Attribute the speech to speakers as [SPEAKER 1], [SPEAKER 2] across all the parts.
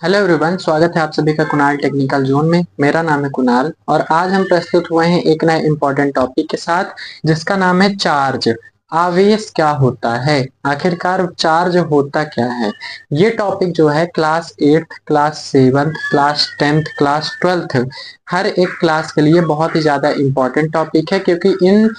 [SPEAKER 1] Hello everyone, स्वागत है आप सभी का कुणाल टेक्निकल जोन में। मेरा नाम है कुणाल और आज हम प्रस्तुत हुए हैं एक नए इम्पोर्टेंट टॉपिक के साथ जिसका नाम है चार्ज। आवेश क्या होता है, आखिरकार चार्ज होता क्या है। ये टॉपिक जो है क्लास 8, क्लास 7, क्लास 10, क्लास 12 हर एक क्लास के लिए बहुत ही ज्यादा इम्पोर्टेंट टॉपिक है, क्योंकि इन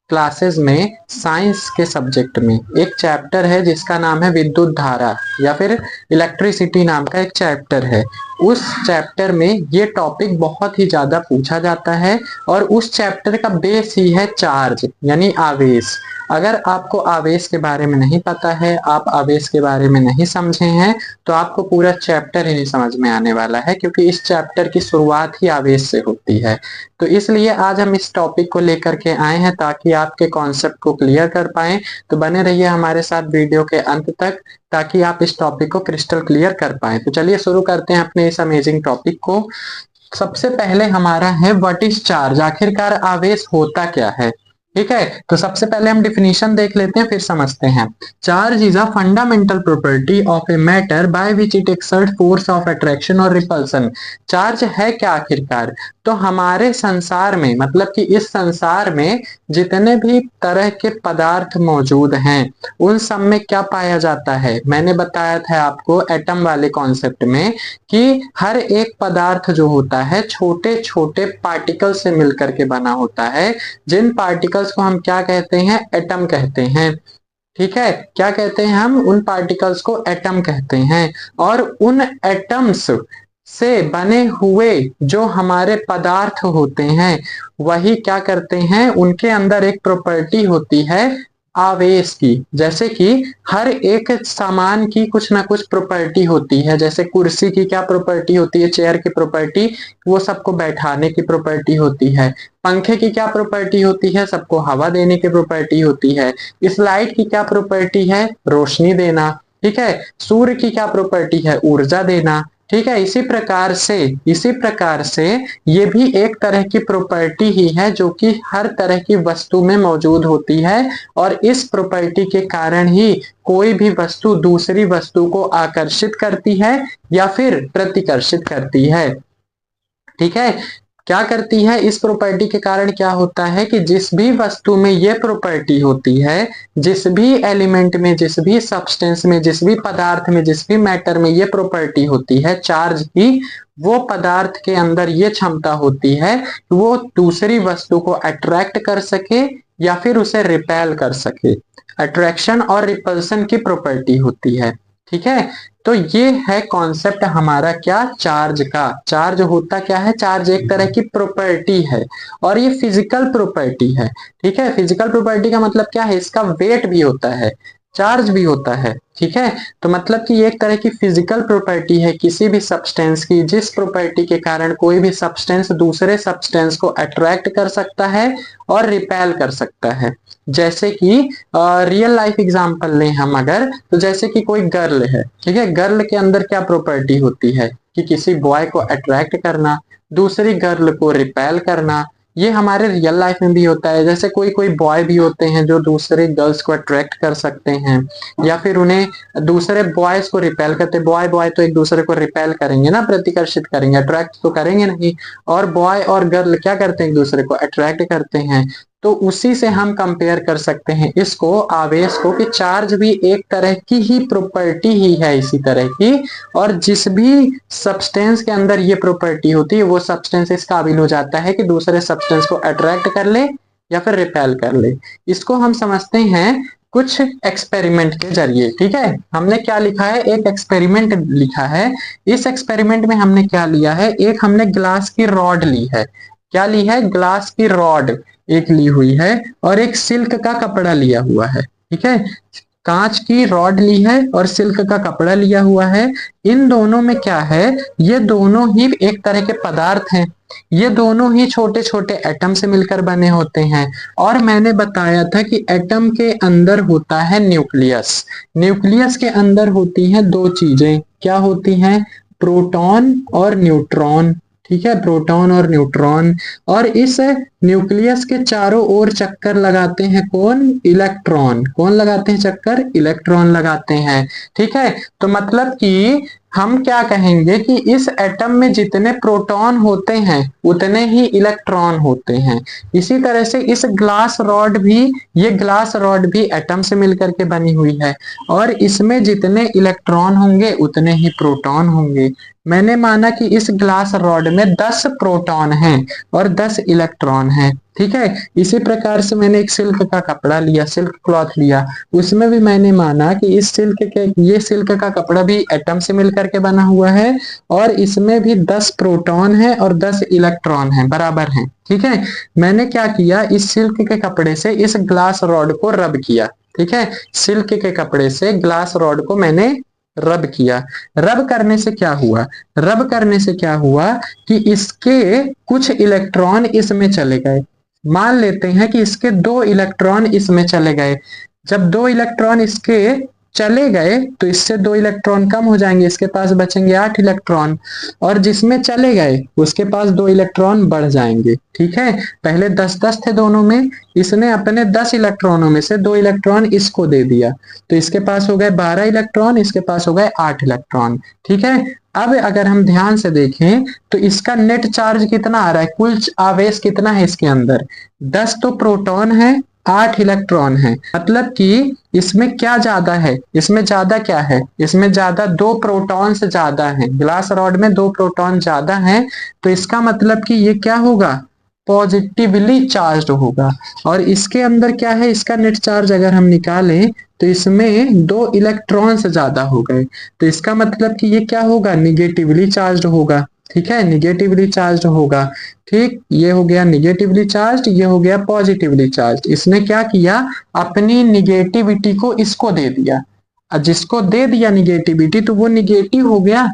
[SPEAKER 1] क्लासेस में साइंस के सब्जेक्ट में एक चैप्टर है जिसका नाम है विद्युत धारा या फिर इलेक्ट्रिसिटी नाम का एक चैप्टर है। उस चैप्टर में ये टॉपिक बहुत ही ज्यादा पूछा जाता है और उस चैप्टर का बेस ही है चार्ज यानी आवेश। अगर आपको आवेश के बारे में नहीं पता है, आप आवेश के बारे में नहीं समझे हैं, तो आपको पूरा चैप्टर ही नहीं समझ में आने वाला है, क्योंकि इस चैप्टर की शुरुआत ही आवेश से होती है। तो इसलिए आज हम इस टॉपिक को लेकर के आए हैं ताकि आपके कॉन्सेप्ट को क्लियर कर पाए। तो बने रहिए हमारे साथ वीडियो के अंत तक ताकि आप इस टॉपिक को क्रिस्टल क्लियर कर पाए। तो चलिए शुरू करते हैं अपने इस अमेजिंग टॉपिक को। सबसे पहले हमारा है व्हाट इज चार्ज, आखिरकार आवेश होता क्या है। ठीक है, तो सबसे पहले हम डिफिनीशन देख लेते हैं फिर समझते हैं। Charge is a fundamental property of a matter by which it exert force of attraction और रिपल्सन। चार्ज है क्या आखिरकार, तो हमारे संसार में मतलब कि इस संसार में जितने भी तरह के पदार्थ मौजूद हैं उन सब में क्या पाया जाता है। मैंने बताया था आपको एटम वाले कॉन्सेप्ट में कि हर एक पदार्थ जो होता है छोटे छोटे पार्टिकल से मिलकर के बना होता है, जिन पार्टिकल्स को हम क्या कहते हैं, एटम कहते हैं। ठीक है, क्या कहते हैं हम, उन पार्टिकल्स को एटम कहते हैं। और उन एटम्स से बने हुए जो हमारे पदार्थ होते हैं वही क्या करते हैं, उनके अंदर एक प्रॉपर्टी होती है आवेश की। जैसे कि हर एक सामान की कुछ ना कुछ प्रॉपर्टी होती है। जैसे कुर्सी की क्या प्रॉपर्टी होती है, चेयर की प्रॉपर्टी, वो सबको बैठाने की प्रॉपर्टी होती है। पंखे की क्या प्रॉपर्टी होती है, सबको हवा देने की प्रॉपर्टी होती है। इस लाइट की क्या प्रॉपर्टी है, रोशनी देना। ठीक है, सूर्य की क्या प्रॉपर्टी है, ऊर्जा देना। ठीक है, इसी प्रकार से ये भी एक तरह की प्रॉपर्टी ही है जो कि हर तरह की वस्तु में मौजूद होती है। और इस प्रॉपर्टी के कारण ही कोई भी वस्तु दूसरी वस्तु को आकर्षित करती है या फिर प्रतिकर्षित करती है। ठीक है, क्या करती है, इस प्रॉपर्टी के कारण क्या होता है कि जिस भी वस्तु में ये प्रॉपर्टी होती है, जिस भी एलिमेंट में, जिस भी सब्सटेंस में, जिस भी पदार्थ में, जिस भी मैटर में ये प्रॉपर्टी होती है चार्ज की, वो पदार्थ के अंदर ये क्षमता होती है कि वो दूसरी वस्तु को अट्रैक्ट कर सके या फिर उसे रिपेल कर सके। अट्रैक्शन और रिपल्सन की प्रॉपर्टी होती है। ठीक है, तो ये है कॉन्सेप्ट हमारा क्या, चार्ज का। चार्ज होता क्या है, चार्ज एक तरह की प्रॉपर्टी है और ये फिजिकल प्रॉपर्टी है। ठीक है, फिजिकल प्रॉपर्टी का मतलब क्या है, इसका वेट भी होता है, चार्ज भी होता है। ठीक है, तो मतलब कि ये एक तरह की फिजिकल प्रॉपर्टी है किसी भी सब्सटेंस की, जिस प्रॉपर्टी के कारण कोई भी सब्सटेंस दूसरे सब्सटेंस को अट्रैक्ट कर सकता है और रिपेल कर सकता है। जैसे कि रियल लाइफ एग्जांपल लें हम अगर, तो जैसे कि कोई गर्ल है। ठीक है, गर्ल के अंदर क्या प्रॉपर्टी होती है कि किसी बॉय को अट्रैक्ट करना, दूसरी गर्ल को रिपेल करना। ये हमारे रियल लाइफ में भी होता है। जैसे कोई कोई बॉय भी होते हैं जो दूसरे गर्ल्स को अट्रैक्ट कर सकते हैं या फिर उन्हें दूसरे बॉयज को रिपेल करते। बॉय बॉय तो एक दूसरे को रिपेल करेंगे ना, प्रतिकर्षित करेंगे, अट्रैक्ट तो करेंगे नहीं। और बॉय और गर्ल क्या करते हैं, एक दूसरे को अट्रैक्ट करते हैं। तो उसी से हम कंपेयर कर सकते हैं इसको, आवेश को, कि चार्ज भी एक तरह की ही प्रॉपर्टी ही है इसी तरह की। और जिस भी सब्सटेंस के अंदर ये प्रॉपर्टी होती है वो सब्सटेंस इस काबिल हो जाता है कि दूसरे सब्सटेंस को अट्रैक्ट कर ले या फिर रिपेल कर ले। इसको हम समझते हैं कुछ एक्सपेरिमेंट के जरिए। ठीक है, हमने क्या लिखा है, एक एक्सपेरिमेंट लिखा है। इस एक्सपेरिमेंट में हमने क्या लिया है, एक हमने ग्लास की रॉड ली है। क्या ली है, ग्लास की रॉड एक ली हुई है और एक सिल्क का कपड़ा लिया हुआ है। ठीक है, कांच की रॉड ली है और सिल्क का कपड़ा लिया हुआ है। इन दोनों में क्या है, ये दोनों ही एक तरह के पदार्थ हैं। ये दोनों ही छोटे छोटे एटम से मिलकर बने होते हैं। और मैंने बताया था कि एटम के अंदर होता है न्यूक्लियस। न्यूक्लियस के अंदर होती हैं दो चीजें, क्या होती हैं, प्रोटॉन और न्यूट्रॉन। ठीक है, प्रोटॉन और न्यूट्रॉन। और इस न्यूक्लियस के चारों ओर चक्कर लगाते हैं कौन, इलेक्ट्रॉन। कौन लगाते हैं चक्कर, इलेक्ट्रॉन लगाते हैं। ठीक है, तो मतलब कि हम क्या कहेंगे कि इस एटम में जितने प्रोटॉन होते हैं उतने ही इलेक्ट्रॉन होते हैं। इसी तरह से इस ग्लास रॉड भी, ये ग्लास रॉड भी एटम से मिलकर के बनी हुई है और इसमें जितने इलेक्ट्रॉन होंगे उतने ही प्रोटॉन होंगे। मैंने माना कि इस ग्लास रॉड में 10 प्रोटॉन हैं और 10 इलेक्ट्रॉन हैं, ठीक है। इसी प्रकार से मैंने एक सिल्क का कपड़ा लिया, सिल्क क्लॉथ लिया, उसमें भी मैंने माना कि इस सिल्क के, ये सिल्क का कपड़ा भी एटम से मिलकर के बना हुआ है और इसमें भी 10 प्रोटॉन है और 10 इलेक्ट्रॉन है, बराबर हैं, ठीक है। मैंने क्या किया, इस सिल्क के कपड़े से इस ग्लास रॉड को रब किया, ठीक है। सिल्क के कपड़े से ग्लास रॉड को मैंने रब किया। रब करने से क्या हुआ, रब करने से क्या हुआ कि इसके कुछ इलेक्ट्रॉन इसमें चले गए। मान लेते हैं कि इसके 2 इलेक्ट्रॉन इसमें चले गए। जब 2 इलेक्ट्रॉन इसके चले गए तो इससे 2 इलेक्ट्रॉन कम हो जाएंगे, इसके पास बचेंगे 8 इलेक्ट्रॉन, और जिसमें चले गए उसके पास 2 इलेक्ट्रॉन बढ़ जाएंगे, ठीक है। पहले 10-10 थे दोनों में, इसने अपने 10 इलेक्ट्रॉनों में से 2 इलेक्ट्रॉन इसको दे दिया, तो इसके पास हो गए 12 इलेक्ट्रॉन, इसके पास हो गए 8 इलेक्ट्रॉन, ठीक है। अब अगर हम ध्यान से देखें तो इसका नेट चार्ज कितना आ रहा है, कुल आवेश कितना है इसके अंदर, 10 तो प्रोटॉन है, 8 इलेक्ट्रॉन है। मतलब कि इसमें क्या ज्यादा है, इसमें ज्यादा क्या है, इसमें ज्यादा 2 प्रोटॉन से ज्यादा है, ग्लास रॉड में 2 प्रोटॉन ज्यादा है, तो इसका मतलब कि ये क्या होगा, पॉजिटिवली चार्ज होगा। और इसके अंदर क्या है, इसका नेट चार्ज अगर हम निकालें तो इसमें 2 इलेक्ट्रॉन से ज्यादा हो गए, तो इसका मतलब कि ये क्या होगा, निगेटिवली चार्ज होगा, ठीक है, निगेटिवली चार्ज होगा। ठीक, ये हो गया निगेटिवली चार्ज, ये हो गया पॉजिटिवली चार्ज। इसने क्या किया, अपनी निगेटिविटी को इसको दे दिया, और जिसको दे दिया निगेटिविटी तो वो निगेटिव हो गया,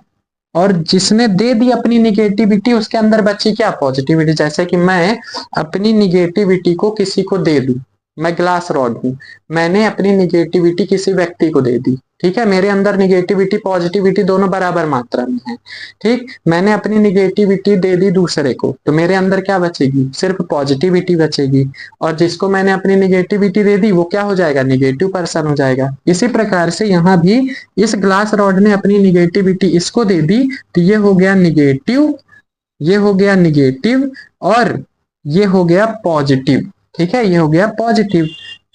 [SPEAKER 1] और जिसने दे दी अपनी निगेटिविटी उसके अंदर बची क्या, पॉजिटिविटी। जैसे कि मैं अपनी निगेटिविटी को किसी को दे दूं, मैं ग्लास रॉड हूं, मैंने अपनी निगेटिविटी किसी व्यक्ति को दे दी, ठीक है, मेरे अंदर निगेटिविटी पॉजिटिविटी दोनों बराबर मात्रा में है, ठीक। मैंने अपनी निगेटिविटी दे दी दूसरे को तो मेरे अंदर क्या बचेगी, सिर्फ पॉजिटिविटी बचेगी, और जिसको मैंने अपनी निगेटिविटी दे दी वो क्या हो जाएगा, निगेटिव पर्सन हो जाएगा। इसी प्रकार से यहाँ भी इस ग्लास रॉड ने अपनी निगेटिविटी इसको दे दी तो ये हो गया निगेटिव, ये हो गया निगेटिव, और ये हो गया पॉजिटिव, ठीक है, ये हो गया पॉजिटिव।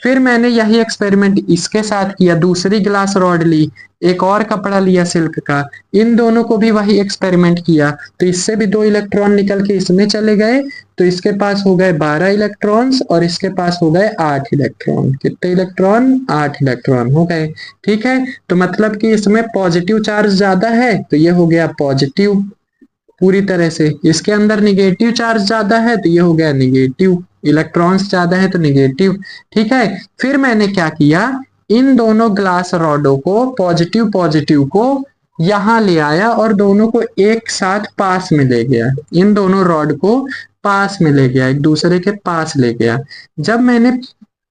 [SPEAKER 1] फिर मैंने यही एक्सपेरिमेंट इसके साथ किया, दूसरी ग्लास रॉड ली, एक और कपड़ा लिया सिल्क का, इन दोनों को भी वही एक्सपेरिमेंट किया, तो इससे भी 2 इलेक्ट्रॉन निकल के इसमें चले गए, तो इसके पास हो गए 12 इलेक्ट्रॉन्स और इसके पास हो गए 8 इलेक्ट्रॉन। कितने इलेक्ट्रॉन, 8 इलेक्ट्रॉन हो गए, ठीक है। तो मतलब कि इसमें पॉजिटिव चार्ज ज्यादा है तो ये हो गया पॉजिटिव पूरी तरह से, इसके अंदर निगेटिव चार्ज ज्यादा है तो ये हो गया निगेटिव, इलेक्ट्रॉन्स ज्यादा है तो निगेटिव, ठीक है। फिर मैंने क्या किया, इन दोनों ग्लास रॉडों को, पॉजिटिव पॉजिटिव को यहां ले आया और दोनों को एक साथ पास में ले गया, इन दोनों रॉड को पास में ले गया, एक दूसरे के पास ले गया। जब मैंने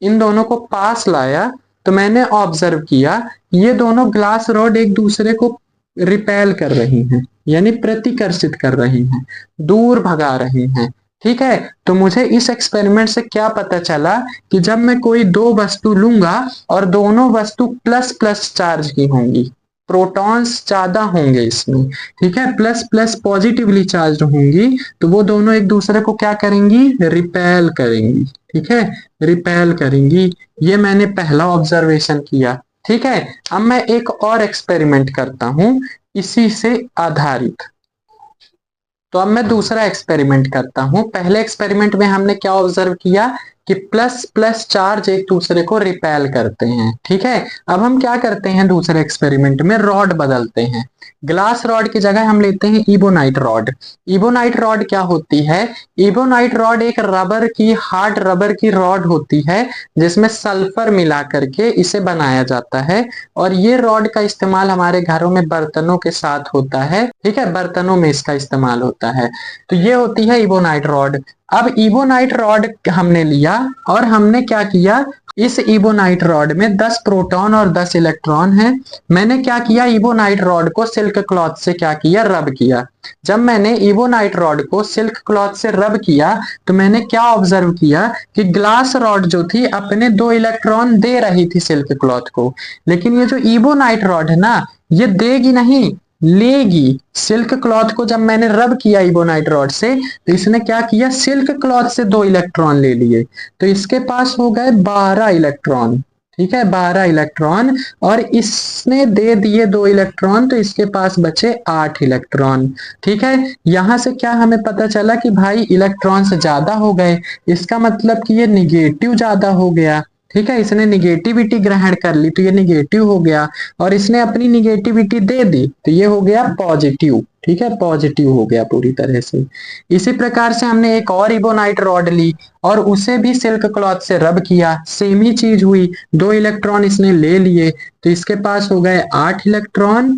[SPEAKER 1] इन दोनों को पास लाया तो मैंने ऑब्जर्व किया ये दोनों ग्लास रॉड एक दूसरे को रिपेल कर रही हैं, यानी प्रतिकर्षित कर रही हैं, दूर भगा रही हैं, ठीक है। तो मुझे इस एक्सपेरिमेंट से क्या पता चला कि जब मैं कोई 2 वस्तु लूंगा और दोनों वस्तु प्लस प्लस चार्ज की होंगी, प्रोटॉन्स ज्यादा होंगे इसमें, ठीक है, प्लस प्लस पॉजिटिवली चार्ज होंगी, तो वो दोनों एक दूसरे को क्या करेंगी, रिपेल करेंगी, ठीक है, रिपेल करेंगी। ये मैंने पहला ऑब्जर्वेशन किया, ठीक है। अब मैं एक और एक्सपेरिमेंट करता हूं इसी से आधारित। तो अब मैं दूसरा एक्सपेरिमेंट करता हूं। पहले एक्सपेरिमेंट में हमने क्या ऑब्जर्व किया कि प्लस प्लस चार्ज एक दूसरे को रिपेल करते हैं, ठीक है। अब हम क्या करते हैं दूसरे एक्सपेरिमेंट में, रॉड बदलते हैं, ग्लास रॉड की जगह हम लेते हैं इबोनाइट रॉड। इबोनाइट रॉड क्या होती है, इबोनाइट रॉड एक रबर की, हार्ड रबर की रॉड होती है जिसमें सल्फर मिला करके इसे बनाया जाता है, और ये रॉड का इस्तेमाल हमारे घरों में बर्तनों के साथ होता है, ठीक है, बर्तनों में इसका इस्तेमाल होता है। तो ये होती है इबोनाइट रॉड। अब इबोनाइट रॉड हमने लिया और हमने क्या किया, इस इबोनाइट रॉड में 10 प्रोटॉन और 10 इलेक्ट्रॉन है। मैंने क्या किया, इबोनाइट रॉड को सिल्क क्लॉथ से क्या किया, रब किया। जब मैंने इबोनाइट रॉड को सिल्क क्लॉथ से रब किया तो मैंने क्या ऑब्जर्व किया कि ग्लास रॉड जो थी अपने 2 इलेक्ट्रॉन दे रही थी सिल्क क्लॉथ को, लेकिन ये जो इबोनाइट रॉड है ना, ये देगी नहीं, लेगी। सिल्क क्लॉथ को जब मैंने रब किया इबोनाइट रॉड से तो इसने क्या किया, सिल्क क्लॉथ से 2 इलेक्ट्रॉन ले लिए, तो इसके पास हो गए 12 इलेक्ट्रॉन। ठीक है, 12 इलेक्ट्रॉन, और इसने दे दिए 2 इलेक्ट्रॉन, तो इसके पास बचे 8 इलेक्ट्रॉन। ठीक है, यहां से क्या हमें पता चला कि भाई इलेक्ट्रॉन्स ज्यादा हो गए, इसका मतलब कि ये निगेटिव ज्यादा हो गया। ठीक है, इसने निगेटिविटी ग्रहण कर ली तो ये निगेटिव हो गया, और इसने अपनी निगेटिविटी दे दी तो ये हो गया पॉजिटिव। ठीक है, पॉजिटिव हो गया पूरी तरह से। इसी प्रकार से हमने एक और इबोनाइट रॉड ली और उसे भी सिल्क क्लॉथ से रब किया, सेम ही चीज हुई, 2 इलेक्ट्रॉन इसने ले लिए, तो इसके पास हो गए 8 इलेक्ट्रॉन,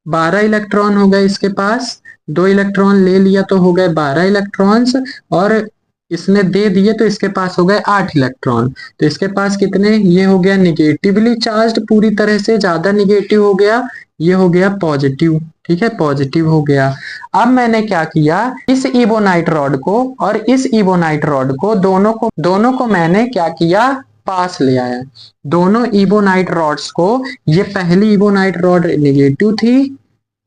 [SPEAKER 1] 12 इलेक्ट्रॉन हो गए इसके पास, 2 इलेक्ट्रॉन ले लिया तो हो गए 12 इलेक्ट्रॉन्स, और इसने दे दिए तो इसके पास हो गए 8 इलेक्ट्रॉन। तो इसके पास कितने, ये हो गया निगेटिवली चार्ज्ड, पूरी तरह से ज्यादा निगेटिव हो गया, ये हो गया पॉजिटिव। ठीक है, पॉजिटिव हो गया। अब मैंने क्या किया, इस इबोनाइट रॉड को और इस इबोनाइट रॉड को दोनों को मैंने क्या किया, पास ले आया। दोनों इबोनाइट रॉड्स को, ये पहली इबोनाइट रॉड निगेटिव थी,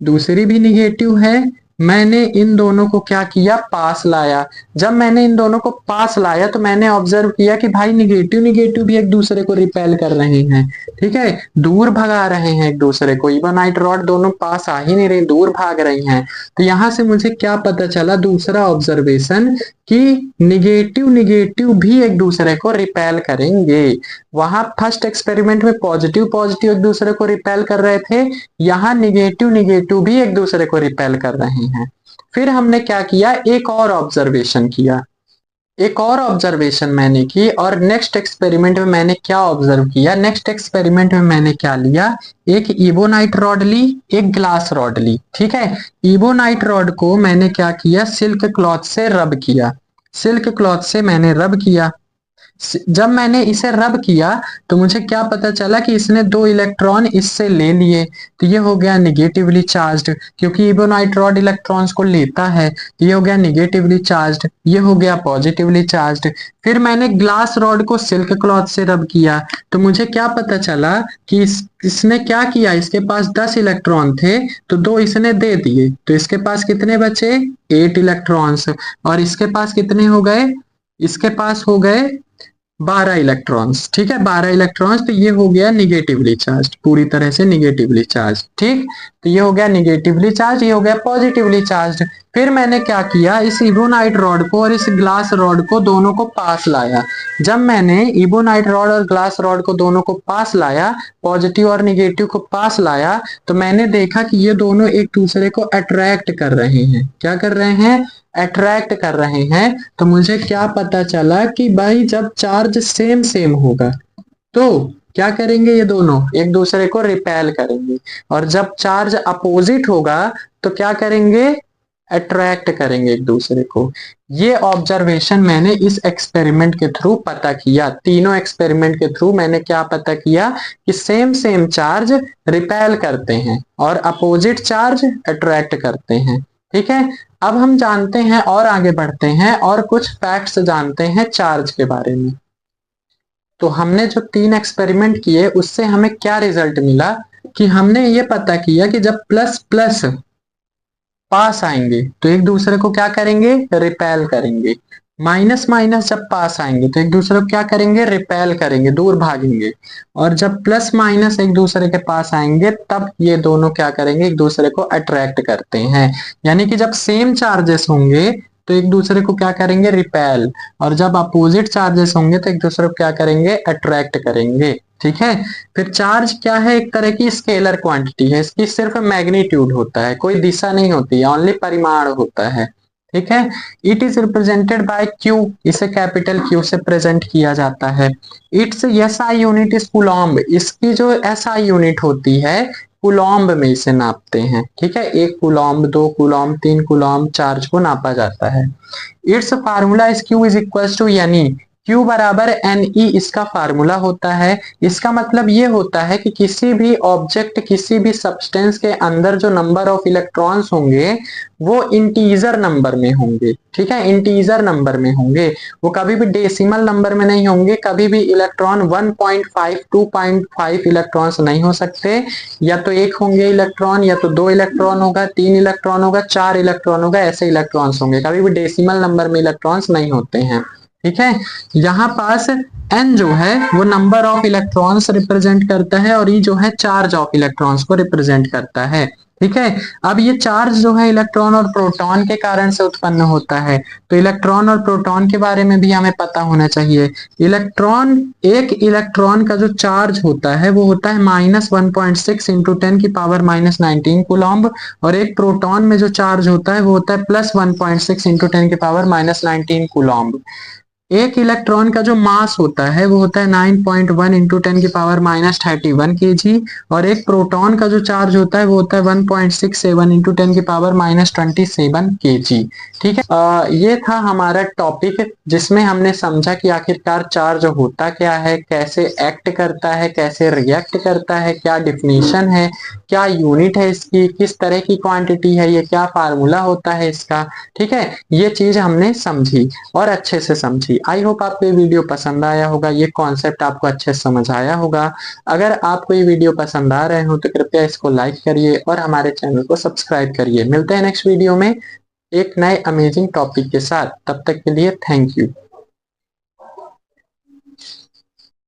[SPEAKER 1] दूसरी भी निगेटिव है, मैंने इन दोनों को क्या किया, पास लाया। जब मैंने इन दोनों को पास लाया तो मैंने ऑब्जर्व किया कि भाई निगेटिव निगेटिव भी एक दूसरे को रिपेल कर रहे हैं। ठीक है, दूर भगा रहे हैं एक दूसरे को, इबोनाइट रॉड दोनों पास आ ही नहीं रही, दूर भाग रही हैं। तो यहां से मुझे क्या पता चला, दूसरा ऑब्जर्वेशन, कि निगेटिव निगेटिव भी एक दूसरे को रिपेल करेंगे। वहां फर्स्ट एक्सपेरिमेंट में पॉजिटिव पॉजिटिव एक दूसरे को रिपेल कर रहे थे, यहाँ निगेटिव निगेटिव भी एक दूसरे को रिपेल कर रहे हैं। फिर हमने क्या किया, एक और ऑब्जर्वेशन किया, एक और ऑब्जर्वेशन मैंने की, और नेक्स्ट एक्सपेरिमेंट में मैंने क्या ऑब्जर्व किया, नेक्स्ट एक्सपेरिमेंट में मैंने क्या लिया, एक इबोनाइट रॉड ली, एक ग्लास रॉड ली। ठीक है, इबोनाइट रॉड को मैंने क्या किया, सिल्क क्लॉथ से रब किया, सिल्क क्लॉथ से मैंने रब किया। जब मैंने इसे रब किया तो मुझे क्या पता चला कि इसने 2 इलेक्ट्रॉन इससे ले लिए, तो ये हो गया निगेटिवली चार्ज्ड, क्योंकि इबोनाइट रॉड इलेक्ट्रॉन्स को लेता है, तो ये हो गया निगेटिवली चार्ज्ड, ये हो गया पॉजिटिवली चार्ज्ड। फिर मैंने ग्लास रॉड को सिल्क क्लॉथ से रब किया, तो मुझे क्या पता चला कि इसने क्या किया, इसके पास 10 इलेक्ट्रॉन थे, तो 2 इसने दे दिए, तो इसके पास कितने बचे, 8 इलेक्ट्रॉन्स, और इसके पास कितने हो गए, इसके पास हो गए 12 इलेक्ट्रॉन्स। ठीक है, 12 इलेक्ट्रॉन्स, तो ये हो गया निगेटिवली चार्ज, पूरी तरह से निगेटिवली चार्ज। ठीक, तो ये हो गया निगेटिवली चार्ज, ये हो गया पॉजिटिवली चार्ज। फिर मैंने क्या किया, इस इबोनाइट रॉड को और इस ग्लास रॉड को दोनों को पास लाया। जब मैंने इबोनाइट रॉड और ग्लास रॉड को दोनों को पास लाया, पॉजिटिव और निगेटिव को पास लाया, तो मैंने देखा कि ये दोनों एक दूसरे को अट्रैक्ट कर रहे हैं। क्या कर रहे हैं, अट्रैक्ट कर रहे हैं। तो मुझे क्या पता चला कि भाई जब चार्ज सेम सेम होगा तो क्या करेंगे, ये दोनों एक दूसरे को रिपेल करेंगे, और जब चार्ज अपोजिट होगा तो क्या करेंगे, अट्रैक्ट करेंगे एक दूसरे को। ये ऑब्जर्वेशन मैंने इस एक्सपेरिमेंट के थ्रू पता किया, तीनों एक्सपेरिमेंट के थ्रू मैंने क्या पता किया कि सेम सेम चार्ज रिपेल करते हैं और अपोजिट चार्ज अट्रैक्ट करते हैं। ठीक है, अब हम जानते हैं और आगे बढ़ते हैं और कुछ फैक्ट्स जानते हैं चार्ज के बारे में। तो हमने जो 3 एक्सपेरिमेंट किए उससे हमें क्या रिजल्ट मिला, कि हमने ये पता किया कि जब प्लस प्लस पास आएंगे तो एक दूसरे को क्या करेंगे, रिपेल करेंगे। माइनस माइनस जब पास आएंगे तो एक दूसरे को क्या करेंगे, रिपेल करेंगे, दूर भागेंगे। और जब प्लस माइनस एक दूसरे के पास आएंगे तब ये दोनों क्या करेंगे, एक दूसरे को अट्रैक्ट करते हैं। यानी कि जब सेम चार्जेस होंगे तो एक दूसरे को क्या करेंगे, रिपेल, और जब अपोजिट चार्जेस होंगे तो एक दूसरे को क्या करेंगे, अट्रैक्ट करेंगे। ठीक है, फिर चार्ज क्या है, एक तरह की स्केलर क्वांटिटी है, इसकी सिर्फ मैग्नीट्यूड होता है, कोई दिशा नहीं होती है, ओनली परिमाण होता है। ठीक है, it is represented by Q, इसे कैपिटल क्यू से प्रेजेंट किया जाता है। It's SI unit is coulomb, इसकी जो एसआई यूनिट होती है कूलॉम्ब में इसे नापते हैं। ठीक है, 1 कूलॉम्ब, 2 कूलॉम्ब, 3 कूलॉम्ब चार्ज को नापा जाता है। Its formula is Q is equal to, यानी Q बराबर NE इसका फार्मूला होता है। इसका मतलब ये होता है कि किसी भी ऑब्जेक्ट, किसी भी सब्सटेंस के अंदर जो नंबर ऑफ इलेक्ट्रॉन्स होंगे वो इंटीजर नंबर में होंगे। ठीक है, इंटीजर नंबर में होंगे, वो कभी भी डेसिमल नंबर में नहीं होंगे। कभी भी इलेक्ट्रॉन 1.5 2.5 इलेक्ट्रॉन्स नहीं हो सकते। या तो एक होंगे इलेक्ट्रॉन, या तो 2 इलेक्ट्रॉन होगा, 3 इलेक्ट्रॉन होगा, 4 इलेक्ट्रॉन होगा, ऐसे इलेक्ट्रॉन्स होंगे। कभी भी डेसिमल नंबर में इलेक्ट्रॉन्स नहीं होते हैं। ठीक है, यहाँ पास n जो है वो नंबर ऑफ इलेक्ट्रॉन्स रिप्रेजेंट करता है और ये जो है चार्ज ऑफ इलेक्ट्रॉन्स को रिप्रेजेंट करता है। ठीक है, अब ये चार्ज जो है इलेक्ट्रॉन और प्रोटॉन के कारण से उत्पन्न होता है, तो इलेक्ट्रॉन और प्रोटॉन के बारे में भी हमें पता होना चाहिए। एक इलेक्ट्रॉन का जो चार्ज होता है वो होता है -1.6 इंटू 10 की पावर -19 कूलम्ब, और एक प्रोटॉन में जो चार्ज होता है वो होता है +1.6 इंटू 10 की पावर -19 कूलम्ब। एक इलेक्ट्रॉन का जो मास होता है वो होता है 9.1 इंटू 10 की पावर -31 kg, और एक प्रोटॉन का जो चार्ज होता है वो होता है 1.67 इंटू 10 की पावर -27 kg। ठीक है, ये था हमारा टॉपिक जिसमें हमने समझा कि आखिरकार चार्ज होता क्या है, कैसे एक्ट करता है, कैसे रिएक्ट करता है, क्या डिफिनीशन है, क्या यूनिट है इसकी, किस तरह की क्वांटिटी है ये, क्या फार्मूला होता है इसका। ठीक है, ये चीज हमने समझी और अच्छे से समझी। आई होप आपको ये वीडियो पसंद आया होगा, ये कॉन्सेप्ट आपको अच्छे से समझ आया होगा। अगर आपको ये वीडियो पसंद आ रहे हो तो कृपया इसको लाइक करिए और हमारे चैनल को सब्सक्राइब करिए। मिलते हैं नेक्स्ट वीडियो में एक नए अमेजिंग टॉपिक के साथ, तब तक के लिए थैंक यू।